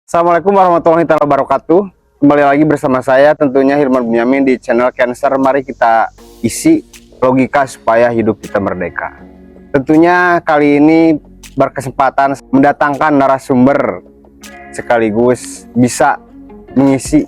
Assalamualaikum warahmatullahi wabarakatuh. Kembali lagi bersama saya tentunya Hilman Bunyamin di channel Cancer. Mari kita isi logika supaya hidup kita merdeka. Tentunya kali ini berkesempatan mendatangkan narasumber sekaligus bisa mengisi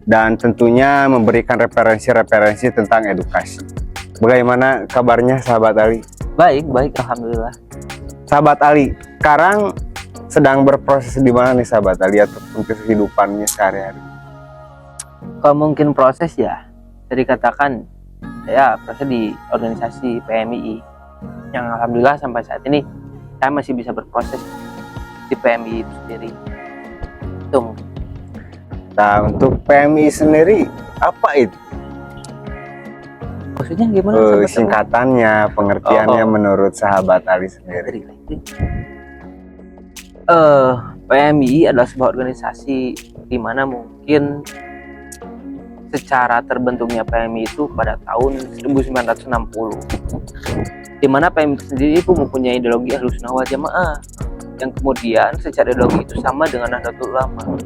dan tentunya memberikan referensi-referensi tentang edukasi. Bagaimana kabarnya sahabat Ali? Baik, alhamdulillah. Sahabat Ali, sekarang sedang berproses di mana nih sahabat Ali ataupun kehidupannya sehari-hari? Kalau mungkin proses ya, jadi katakan saya proses di organisasi PMII yang alhamdulillah sampai saat ini saya masih bisa berproses di PMII itu sendiri. Itu mungkin. Nah, untuk PMI sendiri apa itu? Maksudnya gimana? Singkatannya, pengertiannya menurut sahabat Ali sendiri. PMII adalah sebuah organisasi di mana mungkin secara terbentuknya PMII itu pada tahun 1960, di mana PMII sendiri itu mempunyai ideologi Ahlussunnah wal Jamaah yang kemudian secara ideologi itu sama dengan Nahdlatul Ulama.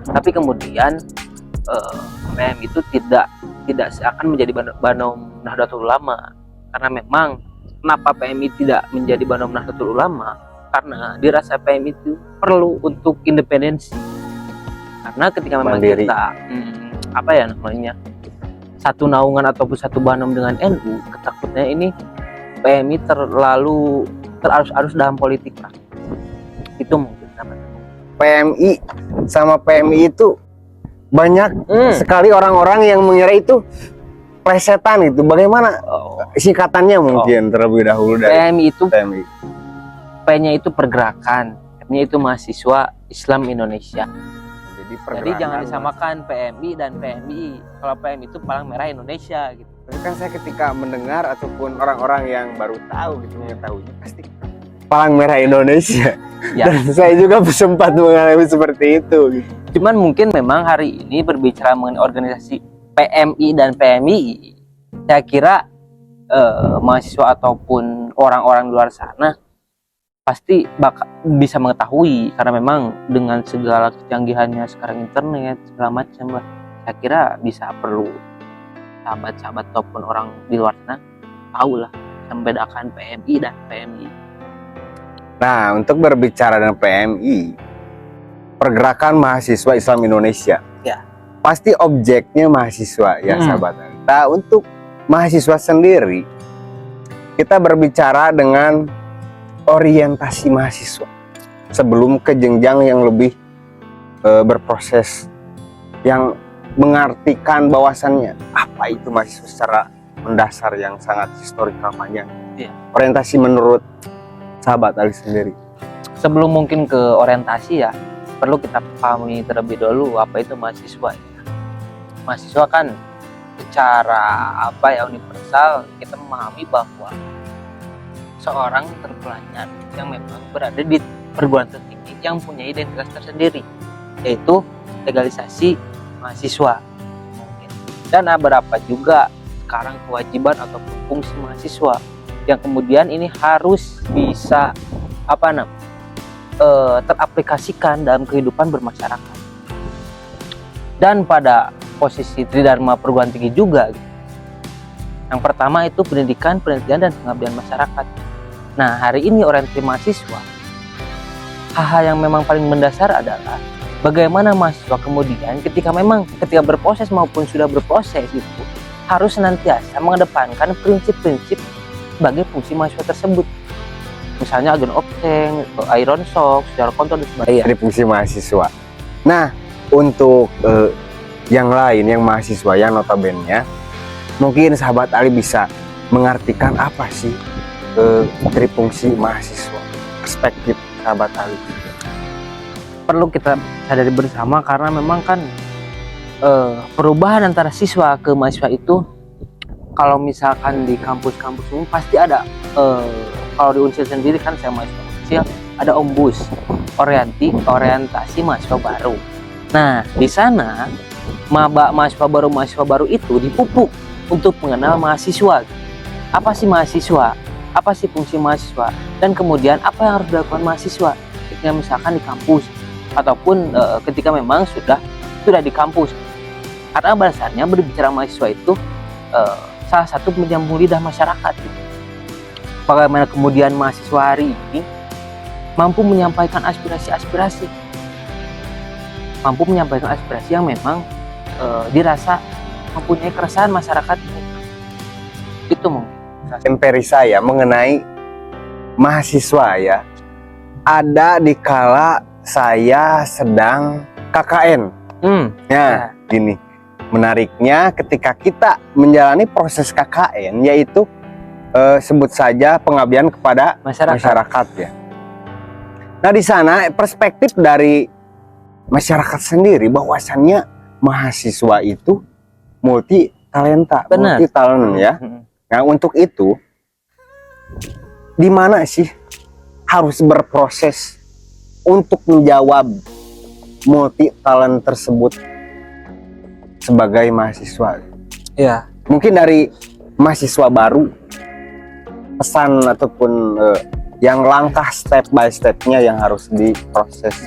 Tapi kemudian PMII itu tidak seakan menjadi banom Nahdlatul Ulama, karena memang kenapa PMII tidak menjadi banom Nahdlatul Ulama? Karena dirasa PMI itu perlu untuk independensi, karena ketika memang mandiri. Kita satu naungan ataupun satu banom dengan NU, ketakutnya ini PMI terlalu terarus-arus dalam politik lah. Itu mungkin PMI sama PMI itu banyak sekali orang-orang yang mengira itu plesetan itu. Bagaimana singkatannya mungkin terlebih dahulu dari PMI itu PMI. P-nya itu pergerakan, M-nya itu mahasiswa Islam Indonesia. Jadi jangan disamakan PMI dan PMI. Kalau PMI itu Palang Merah Indonesia gitu. Tapi kan saya ketika mendengar ataupun orang-orang yang baru tahu gitu mengetahuinya pasti Palang Merah Indonesia. Ya. Dan saya juga sempat mengalami seperti itu gitu. Cuman mungkin memang hari ini berbicara mengenai organisasi PMI dan PMI, saya kira mahasiswa ataupun orang-orang di luar sana pasti bisa mengetahui, karena memang dengan segala kecanggihannya sekarang internet segala macam lah, saya kira bisa perlu sahabat-sahabat ataupun orang di luar sana tahu lah membedakan PMI dan PMI. Nah, untuk berbicara dengan PMI, Pergerakan Mahasiswa Islam Indonesia, ya, pasti objeknya mahasiswa ya sahabat. Nah, untuk mahasiswa sendiri kita berbicara dengan orientasi mahasiswa sebelum ke jenjang yang lebih berproses, yang mengartikan bahwasannya apa itu mahasiswa secara mendasar yang sangat historikal panjang. Ya. Orientasi menurut sahabat Ali sendiri. Sebelum mungkin ke orientasi ya, perlu kita pahami terlebih dahulu apa itu mahasiswa. Mahasiswa kan secara universal kita memahami bahwa seorang terpelajar yang memang berada di perguruan tinggi yang punya identitas tersendiri, yaitu legalisasi mahasiswa mungkin. Dan beberapa juga sekarang kewajiban ataupun fungsi mahasiswa yang kemudian ini harus bisa teraplikasikan dalam kehidupan bermasyarakat. Dan pada posisi tridharma perguruan tinggi juga, yang pertama itu pendidikan, penelitian, dan pengabdian masyarakat. Nah, hari ini orientasi mahasiswa, hal yang memang paling mendasar adalah bagaimana mahasiswa kemudian ketika berproses maupun sudah berproses itu harus senantiasa mengedepankan prinsip-prinsip sebagai fungsi mahasiswa tersebut. Misalnya agen obteng, iron shock, secara kontrol dan sebagainya. Dari fungsi mahasiswa. Nah, untuk yang lain, yang mahasiswa, yang notabene mungkin sahabat Ali bisa mengartikan apa sih trifungsi mahasiswa, perspektif sahabat Ali. Perlu kita sadari bersama, karena memang kan perubahan antara siswa ke mahasiswa itu, kalau misalkan di kampus-kampus umum pasti ada, kalau di Unsil sendiri kan saya mahasiswa Unsil, ada ombus, orientasi mahasiswa baru. Nah, di sana mahasiswa baru itu dipupuk untuk mengenal mahasiswa. Apa sih mahasiswa? Apa sih fungsi mahasiswa? Dan kemudian apa yang harus dilakukan mahasiswa ketika misalkan di kampus ataupun ketika memang sudah di kampus. Karena bahasanya berbicara mahasiswa itu salah satu penyambung lidah masyarakat. Bagaimana kemudian mahasiswa hari ini mampu menyampaikan aspirasi-aspirasi, mampu menyampaikan aspirasi yang memang dirasa mempunyai keresahan masyarakat ini. Itu mungkin empiri saya mengenai mahasiswa ya, ada di kala saya sedang KKN. Ya, gini. Menariknya ketika kita menjalani proses KKN, yaitu sebut saja pengabdian kepada masyarakat ya. Nah, di sana perspektif dari masyarakat sendiri bahwasannya mahasiswa itu multi talenta, multi talent ya. Nah, untuk itu di mana sih harus berproses untuk menjawab multi talent tersebut sebagai mahasiswa? Ya, mungkin dari mahasiswa baru, pesan ataupun yang langkah step by stepnya yang harus diproses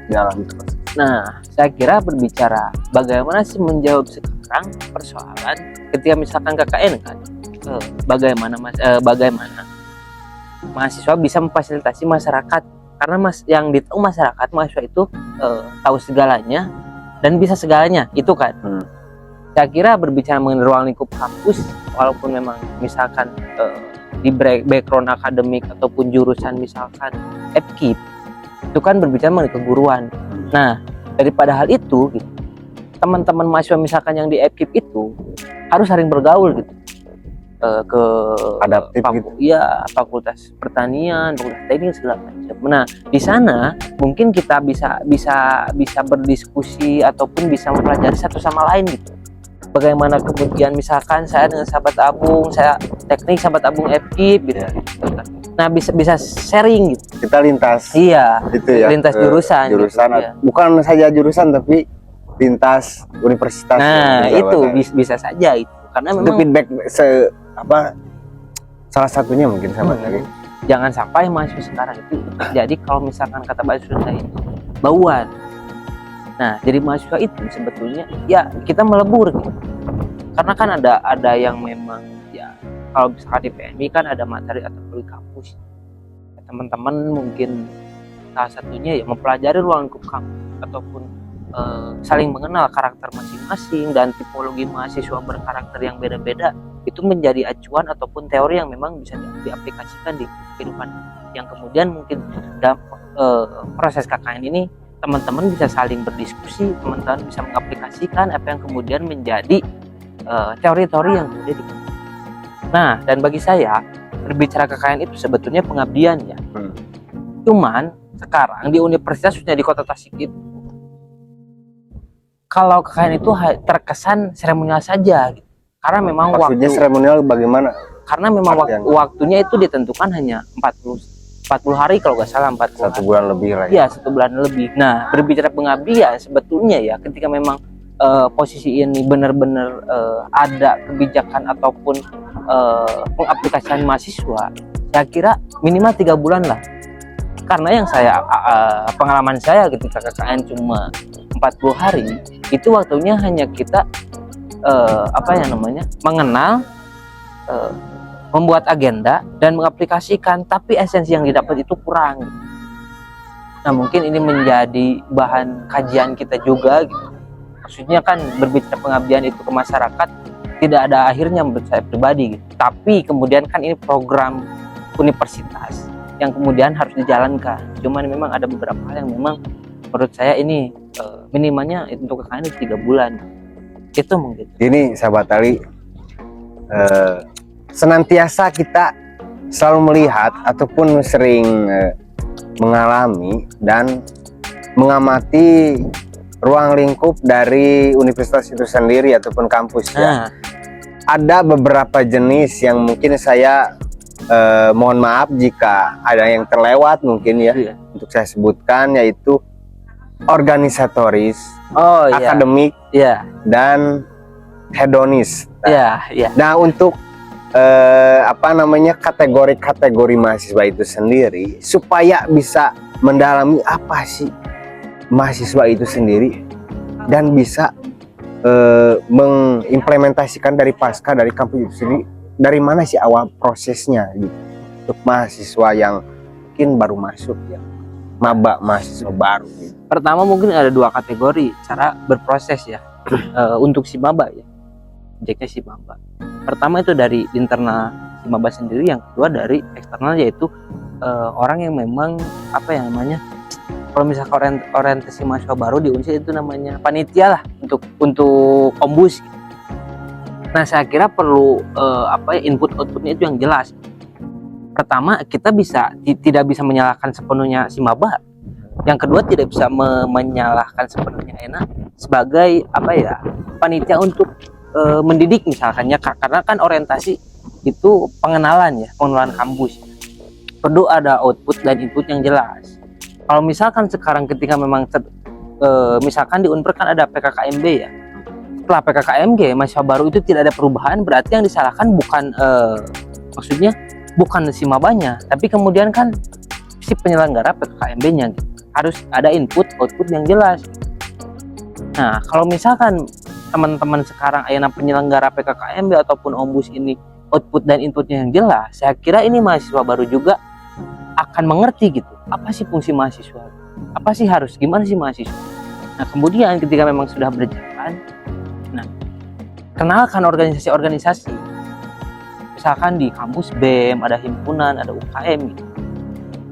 dalam proses. Nah, saya kira berbicara bagaimana sih menjawab sekarang persoalan ketika misalkan KKN kan, bagaimana mahasiswa bisa memfasilitasi masyarakat, karena yang ditahu masyarakat mahasiswa itu tahu segalanya dan bisa segalanya itu kan. Saya kira berbicara mengenai ruang lingkup kampus, walaupun memang misalkan di background akademik ataupun jurusan misalkan FKIP, itu kan berbicara mengenai keguruan. Nah, daripada hal itu gitu, teman-teman mahasiswa misalkan yang di FKIP itu harus sering bergaul gitu, ke adaptif gitu. Ya, fakultas pertanian, fakultas teknik segala macam. Nah, di sana mungkin kita bisa berdiskusi ataupun bisa mempelajari satu sama lain gitu. Bagaimana kemudian misalkan saya dengan sahabat Abung, saya teknik, sahabat Abung FKIP gitu. Nah, bisa sharing gitu. Kita lintas. Iya, gitu ya. Lintas jurusan. Jurusan gitu, ya. Bukan saja jurusan tapi lintas universitas. Nah, itu bisa saja itu. Karena itu memang feedback salah satunya mungkin sama tadi. Jangan sampai mahasiswa sekarang itu jadi kalau misalkan kata bahasa Sunda itu bauan. Nah, jadi mahasiswa itu sebetulnya ya kita melebur gitu. Karena kan ada yang memang ya kalau misalkan di PMI kan ada materi atau di kampus. Ya, teman-teman mungkin salah satunya ya mempelajari ruang lingkup kampus ataupun saling mengenal karakter masing-masing dan tipologi mahasiswa berkarakter yang beda-beda, itu menjadi acuan ataupun teori yang memang bisa diaplikasikan di kehidupan, yang kemudian mungkin dalam proses KKN ini teman-teman bisa saling berdiskusi, teman-teman bisa mengaplikasikan apa yang kemudian menjadi teori-teori yang kemudian Nah, dan bagi saya berbicara KKN itu sebetulnya pengabdian ya. Cuman sekarang di universitas khususnya di Kota Tasik itu, kalau KKN itu terkesan seremonial saja gitu. Karena memang maksudnya seremonial bagaimana? Karena memang waktunya itu ditentukan hanya 40 hari kalau nggak salah, 1 bulan lebih lah ya. 1 bulan lebih. Nah, berbicara pengabdian sebetulnya ya ketika memang posisi ini benar-benar ada kebijakan ataupun pengaplikasian mahasiswa, saya kira minimal 3 bulan lah. Karena yang pengalaman saya ketika KKN cuma 40 hari, itu waktunya hanya kita mengenal, membuat agenda dan mengaplikasikan, tapi esensi yang didapat itu kurang. Nah, mungkin ini menjadi bahan kajian kita juga gitu. Maksudnya kan berbicara pengabdian itu ke masyarakat tidak ada akhirnya menurut saya pribadi gitu. Tapi kemudian kan ini program universitas yang kemudian harus dijalankan. Cuman memang ada beberapa hal yang memang menurut saya ini minimalnya untuk KKN 3 bulan. Itu mungkin. Ini sahabat Ali, senantiasa kita selalu melihat ataupun sering mengalami dan mengamati ruang lingkup dari universitas itu sendiri ataupun kampus ya. Ada beberapa jenis yang mungkin saya mohon maaf jika ada yang terlewat mungkin ya, untuk saya sebutkan, yaitu organisatoris, akademik, dan hedonis. Nah, untuk kategori mahasiswa itu sendiri, supaya bisa mendalami apa sih mahasiswa itu sendiri dan bisa mengimplementasikan dari kampus itu sendiri. Dari mana sih awal prosesnya gitu untuk mahasiswa yang mungkin baru masuk ya, maba mahasiswa baru gitu. Pertama mungkin ada dua kategori cara berproses ya. Untuk si maba ya, objeknya si maba. Pertama itu dari internal si maba sendiri, yang kedua dari eksternal, yaitu orang yang memang apa ya namanya, kalau misalkan orientasi mahasiswa baru di Unsur itu namanya panitia lah untuk ombus. Nah saya kira perlu input outputnya itu yang jelas. Pertama, kita tidak bisa menyalahkan sepenuhnya si maba. Yang kedua, tidak bisa menyalahkan sepenuhnya ENA sebagai panitia untuk mendidik misalkannya, karena kan orientasi itu pengenalan kampus. Perlu ada output dan input yang jelas. Kalau misalkan sekarang ketika memang misalkan di Unpr kan ada PKKMB ya. Setelah PKKMG mahasiswa baru itu tidak ada perubahan, berarti yang disalahkan bukan maksudnya bukan si mabanya, tapi kemudian kan si penyelenggara PKKMB-nya gitu. Harus ada input output yang jelas. Nah kalau misalkan teman-teman sekarang ayana penyelenggara PKKMB ataupun ombus ini output dan inputnya yang jelas, saya kira ini mahasiswa baru juga akan mengerti gitu, apa sih fungsi mahasiswa, apa sih gimana sih mahasiswa. Nah kemudian ketika memang sudah berjalan, nah kenalkan organisasi-organisasi. Misalkan di kampus BEM ada himpunan, ada UKM gitu.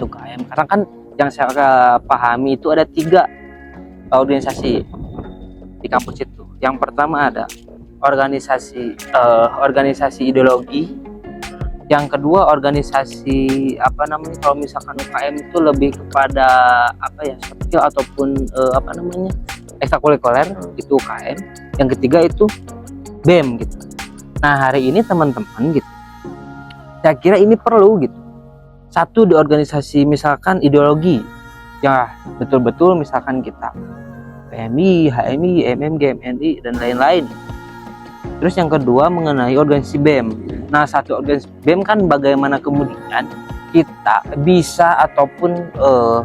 UKM, karena kan yang saya pahami itu ada 3 organisasi di kampus itu. Yang pertama ada organisasi ideologi, yang kedua organisasi kalau misalkan UKM itu lebih kepada sosial ataupun ekstrakurikuler, itu UKM. Yang ketiga itu BEM gitu. Nah hari ini teman-teman gitu, saya kira ini perlu gitu. Satu di organisasi misalkan ideologi ya, betul-betul misalkan kita PMI, HMI, MMG, MNI dan lain-lain. Terus yang kedua mengenai organisasi BEM. Nah satu organisasi BEM kan bagaimana kemudian kita bisa ataupun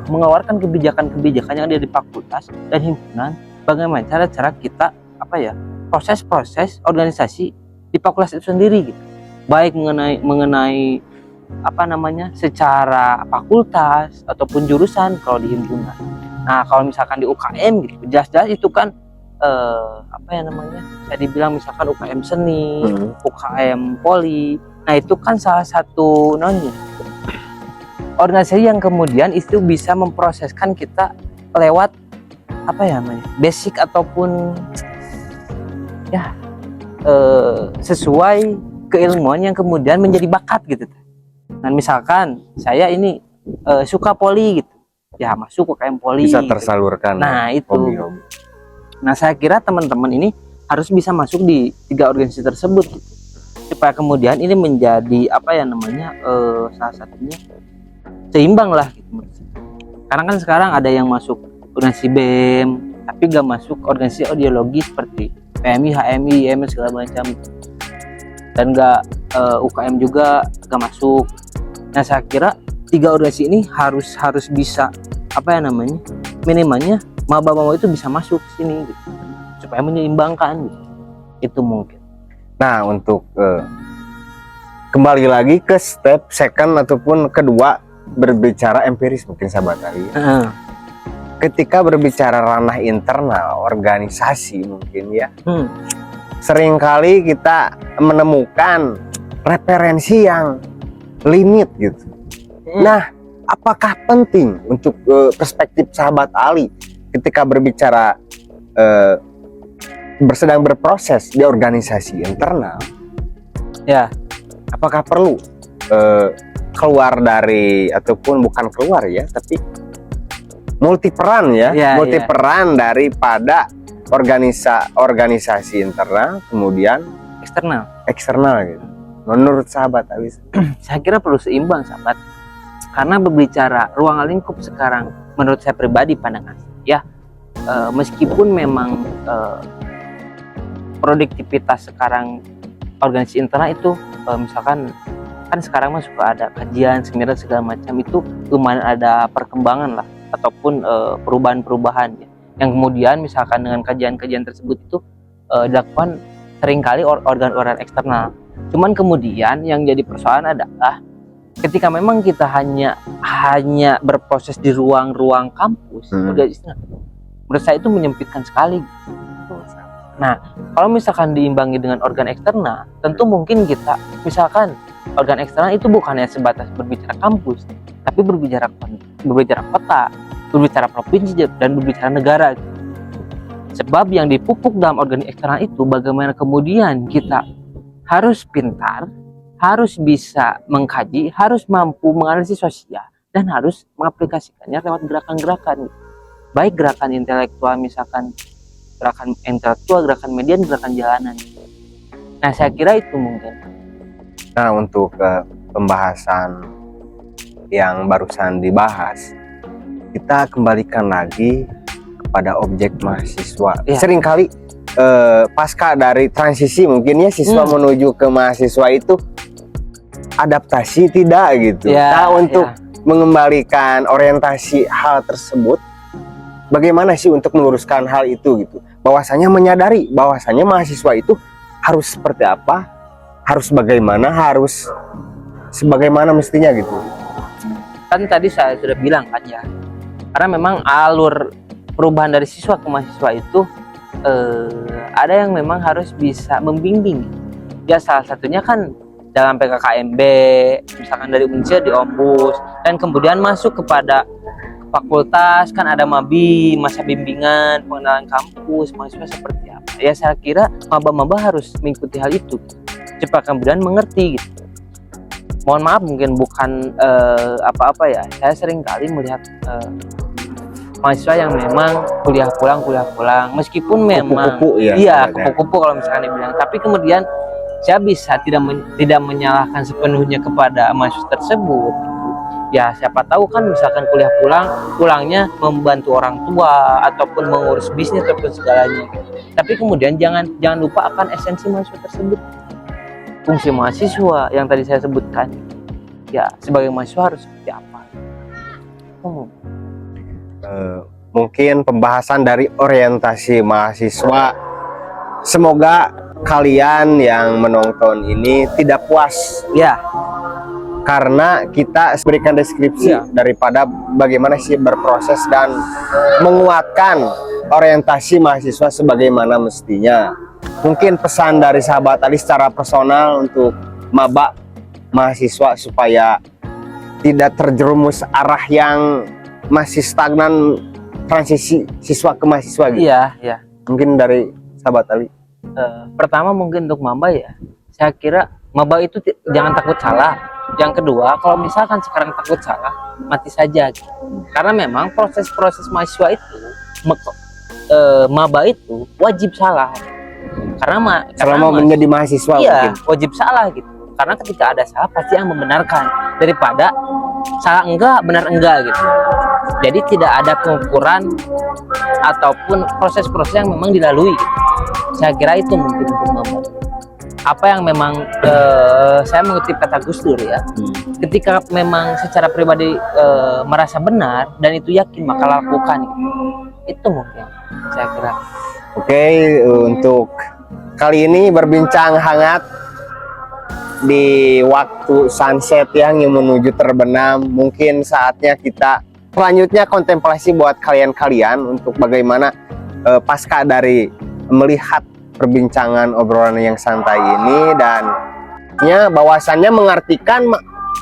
mengeluarkan kebijakan-kebijakan yang ada di fakultas dan himpunan, bagaimana cara-cara kita proses-proses organisasi di fakultas itu sendiri gitu. Baik mengenai secara fakultas ataupun jurusan kalau di himpunan. Nah kalau misalkan di UKM gitu, jelas-jelas itu kan saya dibilang misalkan UKM seni, UKM poli. Nah itu kan salah satu organisasi yang kemudian itu bisa memproseskan kita lewat basic ataupun sesuai keilmuan yang kemudian menjadi bakat gitu. Nah misalkan saya ini suka poli gitu ya, masuk UKM poli bisa gitu. tersalurkan. Nah itu hobi-hobi. Nah saya kira teman-teman ini harus bisa masuk di 3 organisasi tersebut gitu, supaya kemudian ini menjadi salah satunya seimbang lah gitu. Karena kan sekarang ada yang masuk organisasi BEM tapi gak masuk organisasi ideologi seperti PMI, HMI, IM segala macam, dan gak UKM juga gak masuk. Nah saya kira 3 organisasi ini harus bisa minimalnya maba-maba itu bisa masuk sini gitu, supaya menyeimbangkan gitu. Itu mungkin. Nah untuk kembali lagi ke step second ataupun kedua, berbicara empiris mungkin sahabat Ali. Ketika berbicara ranah internal organisasi mungkin ya, seringkali kita menemukan referensi yang limit gitu. Nah apakah penting untuk perspektif sahabat Ali ketika berbicara sedang berproses di organisasi internal ya, apakah perlu keluar dari, ataupun bukan keluar ya, tapi multiperan multiperan daripada organisasi internal kemudian eksternal gitu. Menurut sahabat Ali, saya kira perlu seimbang sahabat, karena berbicara ruang lingkup sekarang menurut saya pribadi pandangan ya, meskipun memang produktivitas sekarang organisasi internal itu misalkan kan sekarang suka ada kajian, seminar segala macam, itu lumayan ada perkembangan lah. ataupun perubahan-perubahan ya. Yang kemudian misalkan dengan kajian-kajian tersebut itu dilakukan seringkali organ-organ eksternal. Cuman kemudian yang jadi persoalan adalah ketika memang kita hanya berproses di ruang-ruang kampus, menurut saya itu menyempitkan sekali. Nah, kalau misalkan diimbangi dengan organ eksternal, tentu mungkin kita, misalkan organ eksternal itu bukannya sebatas berbicara kampus, tapi berbicara kota, berbicara provinsi, dan berbicara negara. Sebab yang dipupuk dalam organ eksternal itu bagaimana kemudian kita harus pintar, harus bisa mengkaji, harus mampu menganalisis sosial, dan harus mengaplikasikannya lewat gerakan-gerakan. Baik gerakan intelektual, misalkan gerakan intelektual, gerakan media, gerakan jalanan. Nah, saya kira itu mungkin. Nah, untuk pembahasan yang barusan dibahas, kita kembalikan lagi kepada objek mahasiswa. Ya. Seringkali pasca dari transisi mungkin ya siswa menuju ke mahasiswa itu adaptasi tidak gitu. Ya, nah, untuk mengembalikan orientasi hal tersebut, bagaimana sih untuk meluruskan hal itu gitu? Bahwasanya menyadari bahwasanya mahasiswa itu harus seperti apa, harus bagaimana, harus sebagaimana mestinya gitu. Kan tadi saya sudah bilang kan ya, karena memang alur perubahan dari siswa ke mahasiswa itu ada yang memang harus bisa membimbing. Ya salah satunya kan dalam PKKMB, misalkan dari Unsur di Ombus, dan kemudian masuk kepada fakultas kan ada MABI, masa bimbingan, pengenalan kampus, mahasiswa seperti apa. Ya saya kira maba-maba harus mengikuti hal itu, supaya kemudian mengerti gitu. Mohon maaf mungkin bukan apa-apa ya, saya sering kali melihat mahasiswa yang memang kuliah pulang, meskipun memang kupu-kupu kalau misalkan dibilang, tapi kemudian saya bisa tidak menyalahkan sepenuhnya kepada mahasiswa tersebut. Ya siapa tahu kan misalkan kuliah pulangnya membantu orang tua ataupun mengurus bisnis ataupun segalanya. Tapi kemudian jangan lupa akan esensi mahasiswa tersebut. Fungsi mahasiswa yang tadi saya sebutkan. Ya sebagai mahasiswa harus seperti apa? Mungkin pembahasan dari orientasi mahasiswa. Semoga kalian yang menonton ini tidak puas. Ya. Karena kita berikan deskripsi daripada bagaimana sih berproses dan menguatkan orientasi mahasiswa sebagaimana mestinya. Mungkin pesan dari sahabat Ali secara personal untuk maba mahasiswa supaya tidak terjerumus arah yang masih stagnan transisi siswa ke mahasiswa gitu. Iya. Mungkin dari sahabat Ali. Pertama mungkin untuk maba ya, saya kira maba itu jangan takut salah. Yang kedua, kalau misalkan sekarang takut salah, mati saja gitu. Karena memang proses-proses mahasiswa itu maba itu wajib salah. Karena selama menjadi mahasiswa mungkin wajib salah gitu. Karena ketika ada salah pasti yang membenarkan daripada salah enggak, benar enggak gitu. Jadi tidak ada pengukuran ataupun proses-proses yang memang dilalui gitu. Saya kira itu mungkin untuk maba. Apa yang memang saya mengutip kata Gus Dur ya, ketika memang secara pribadi merasa benar dan itu yakin maka lakukan itu mungkin saya kira. Oke, untuk kali ini berbincang hangat di waktu sunset yang menuju terbenam, mungkin saatnya kita selanjutnya kontemplasi buat kalian-kalian untuk bagaimana pasca dari melihat perbincangan obrolan yang santai ini, dan bahwasannya mengartikan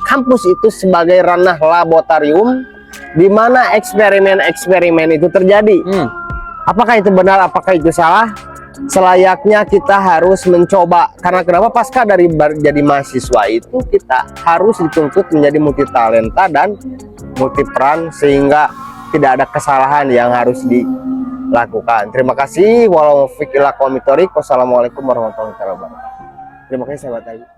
kampus itu sebagai ranah laboratorium di mana eksperimen-eksperimen itu terjadi. Apakah itu benar, apakah itu salah? Selayaknya kita harus mencoba. Karena kenapa? Pasca dari jadi mahasiswa itu kita harus dituntut menjadi multitalenta dan multiperan sehingga tidak ada kesalahan yang harus dilakukan. Terima kasih. Wassalamualaikum warahmatullahi wabarakatuh. Terima kasih sahabat Ali.